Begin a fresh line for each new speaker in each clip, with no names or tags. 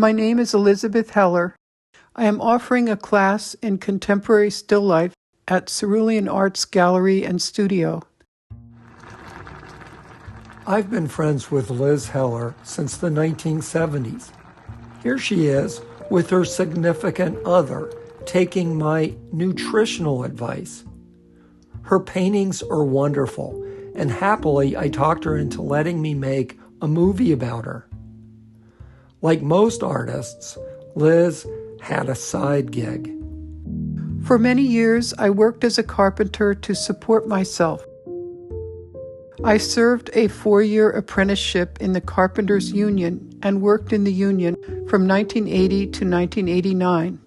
My name is Elizabeth Heller. I am offering a class in contemporary still life at Cerulean Arts Gallery and Studio.
I've been friends with Liz Heller since the 1970s. Here she is with her significant other taking my nutritional advice. Her paintings are wonderful, and happily I talked her into letting me make a movie about her. Like most artists, Liz had a side gig.
For many years, I worked as a carpenter to support myself. I served a 4-year apprenticeship in the Carpenters Union and worked in the union from 1980 to 1989.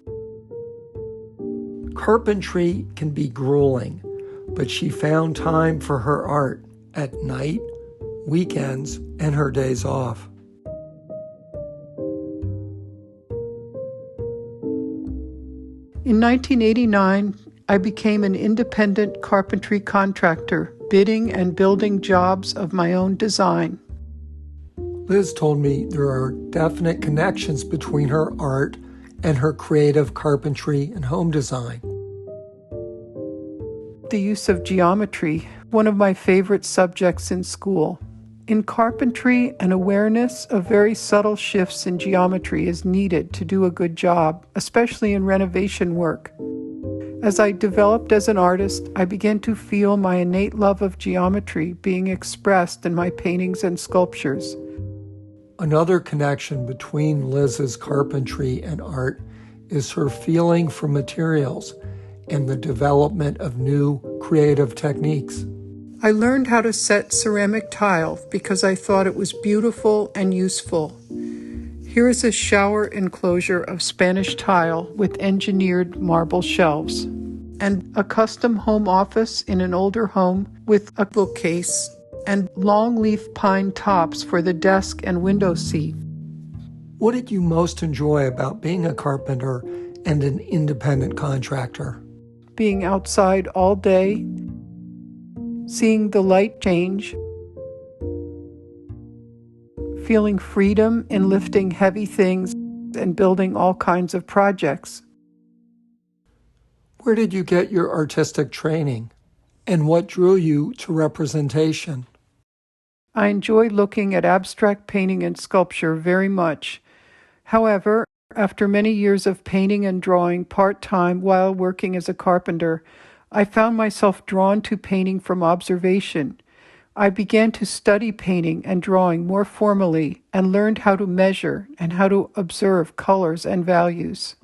Carpentry can be grueling, but she found time for her art at night, weekends, and her days off.
In 1989, I became an independent carpentry contractor, bidding and building jobs of my own design.
Liz told me there are definite connections between her art and her creative carpentry and home design.
The use of geometry, one of my favorite subjects in school. In carpentry, an awareness of very subtle shifts in geometry is needed to do a good job, especially in renovation work. As I developed as an artist, I began to feel my innate love of geometry being expressed in my paintings and sculptures.
Another connection between Liz's carpentry and art is her feeling for materials and the development of new creative techniques.
I learned how to set ceramic tile because I thought it was beautiful and useful. Here is a shower enclosure of Spanish tile with engineered marble shelves, and a custom home office in an older home with a bookcase and long-leaf pine tops for the desk and window seat.
What did you most enjoy about being a carpenter and an independent contractor?
Being outside all day, seeing the light change, feeling freedom in lifting heavy things and building all kinds of projects.
Where did you get your artistic training, and what drew you to representation?
I enjoy looking at abstract painting and sculpture very much. However, after many years of painting and drawing part-time while working as a carpenter, I found myself drawn to painting from observation. I began to study painting and drawing more formally and learned how to measure and how to observe colors and values.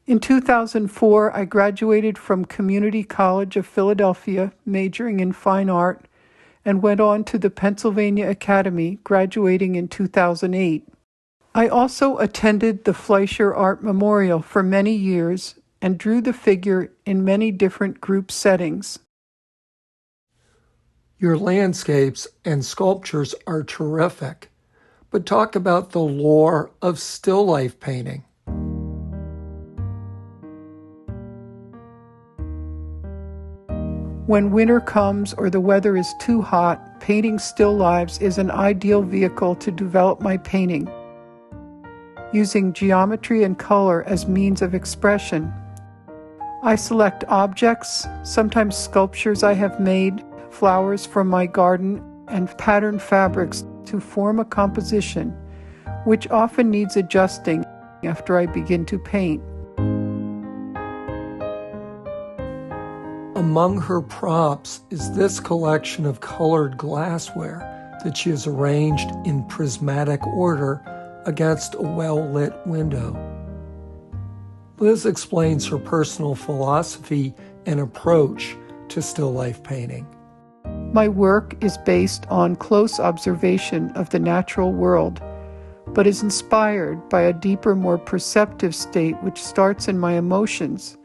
In 2004, I graduated from Community College of Philadelphia, majoring in fine art, and went on to the Pennsylvania Academy, graduating in 2008. I also attended the Fleischer Art Memorial for many years and drew the figure in many different group settings.
Your landscapes and sculptures are terrific, but talk about the lore of still life painting.
When winter comes or the weather is too hot, painting still lives is an ideal vehicle to develop my painting, using geometry and color as means of expression. I select objects, sometimes sculptures I have made, flowers from my garden, and patterned fabrics to form a composition, which often needs adjusting after I begin to paint.
Among her props is this collection of colored glassware that she has arranged in prismatic order against a well-lit window. Liz explains her personal philosophy and approach to still life painting.
My work is based on close observation of the natural world, but is inspired by a deeper, more perceptive state which starts in my emotions.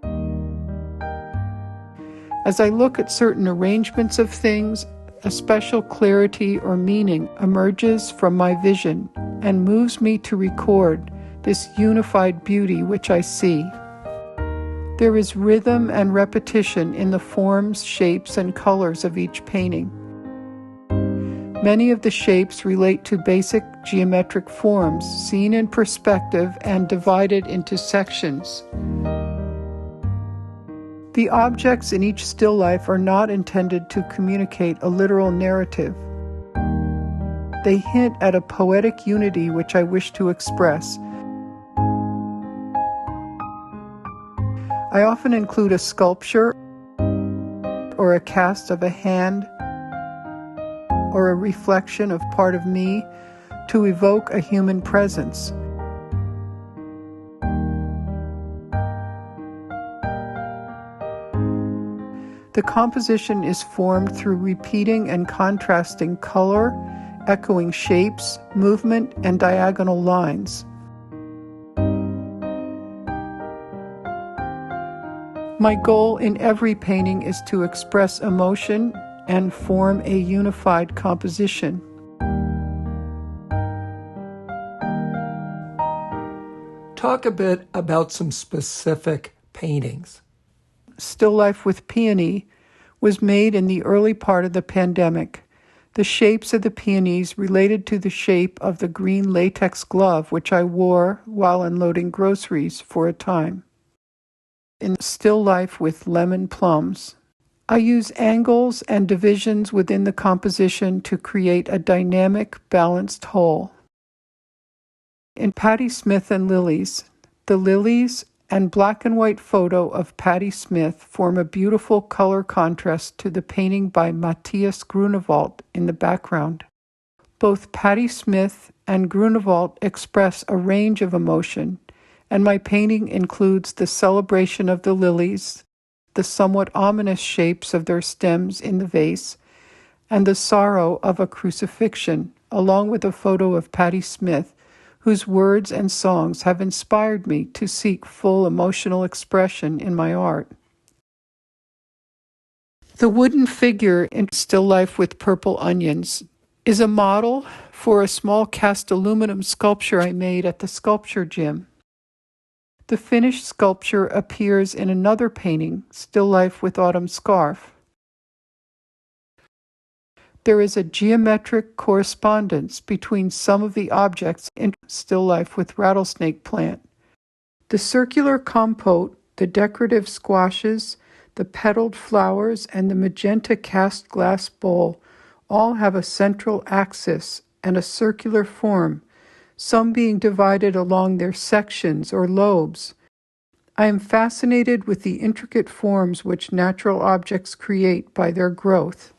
As I look at certain arrangements of things, a special clarity or meaning emerges from my vision and moves me to record this unified beauty which I see. There is rhythm and repetition in the forms, shapes, and colors of each painting. Many of the shapes relate to basic geometric forms, seen in perspective and divided into sections. The objects in each still life are not intended to communicate a literal narrative. They hint at a poetic unity which I wish to express. I often include a sculpture or a cast of a hand or a reflection of part of me to evoke a human presence. The composition is formed through repeating and contrasting color, echoing shapes, movement, and diagonal lines. My goal in every painting is to express emotion and form a unified composition.
Talk a bit about some specific paintings.
Still Life with Peony was made in the early part of the pandemic. The shapes of the peonies related to the shape of the green latex glove which I wore while unloading groceries for a time. In Still Life with Lemon Plums, I use angles and divisions within the composition to create a dynamic, balanced whole. In Patti Smith and Lilies, the lilies and black and white photo of Patti Smith form a beautiful color contrast to the painting by Matthias Grunewald in the background. Both Patti Smith and Grunewald express a range of emotion, and my painting includes the celebration of the lilies, the somewhat ominous shapes of their stems in the vase, and the sorrow of a crucifixion, along with a photo of Patti Smith, whose words and songs have inspired me to seek full emotional expression in my art. The wooden figure in Still Life with Purple Onions is a model for a small cast aluminum sculpture I made at the sculpture gym. The finished sculpture appears in another painting, Still Life with Autumn Scarf. There is a geometric correspondence between some of the objects in Still Life with Rattlesnake Plant. The circular compote, the decorative squashes, the petaled flowers, and the magenta cast glass bowl all have a central axis and a circular form, some being divided along their sections or lobes. I am fascinated with the intricate forms which natural objects create by their growth.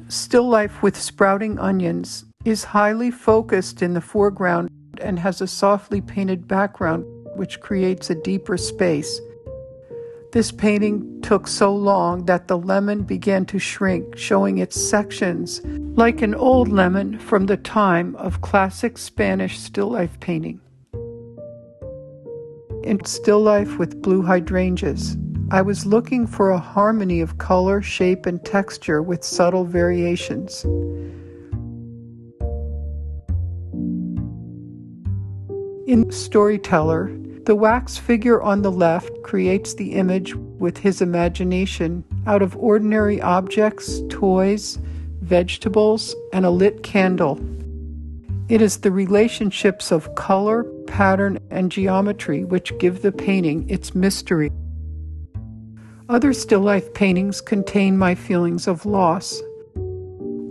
Still Life with Sprouting Onions is highly focused in the foreground and has a softly painted background which creates a deeper space. This painting took so long that the lemon began to shrink, showing its sections like an old lemon from the time of classic Spanish still life painting. In Still Life with Blue Hydrangeas, I was looking for a harmony of color, shape, and texture with subtle variations. In Storyteller, the wax figure on the left creates the image with his imagination out of ordinary objects, toys, vegetables, and a lit candle. It is the relationships of color, pattern, and geometry which give the painting its mystery. Other still life paintings contain my feelings of loss.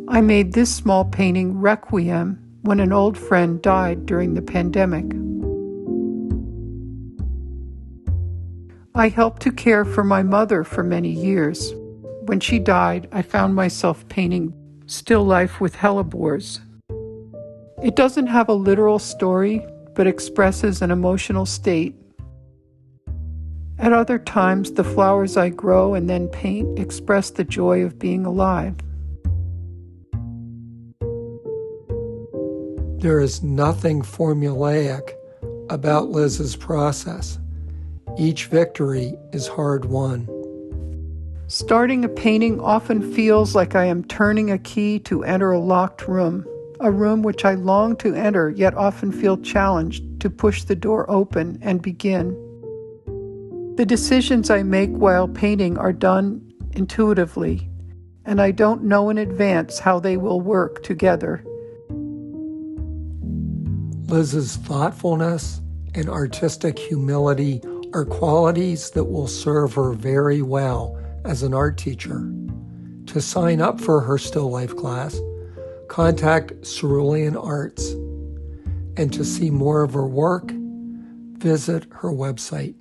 I made this small painting Requiem when an old friend died during the pandemic. I helped to care for my mother for many years. When she died, I found myself painting Still Life with Hellebores. It doesn't have a literal story, but expresses an emotional state. At other times, the flowers I grow and then paint express the joy of being alive.
There is nothing formulaic about Liz's process. Each victory is hard won.
Starting a painting often feels like I am turning a key to enter a locked room, a room which I long to enter yet often feel challenged to push the door open and begin. The decisions I make while painting are done intuitively, and I don't know in advance how they will work together.
Liz's thoughtfulness and artistic humility are qualities that will serve her very well as an art teacher. To sign up for her still life class, contact Cerulean Arts. And to see more of her work, visit her website.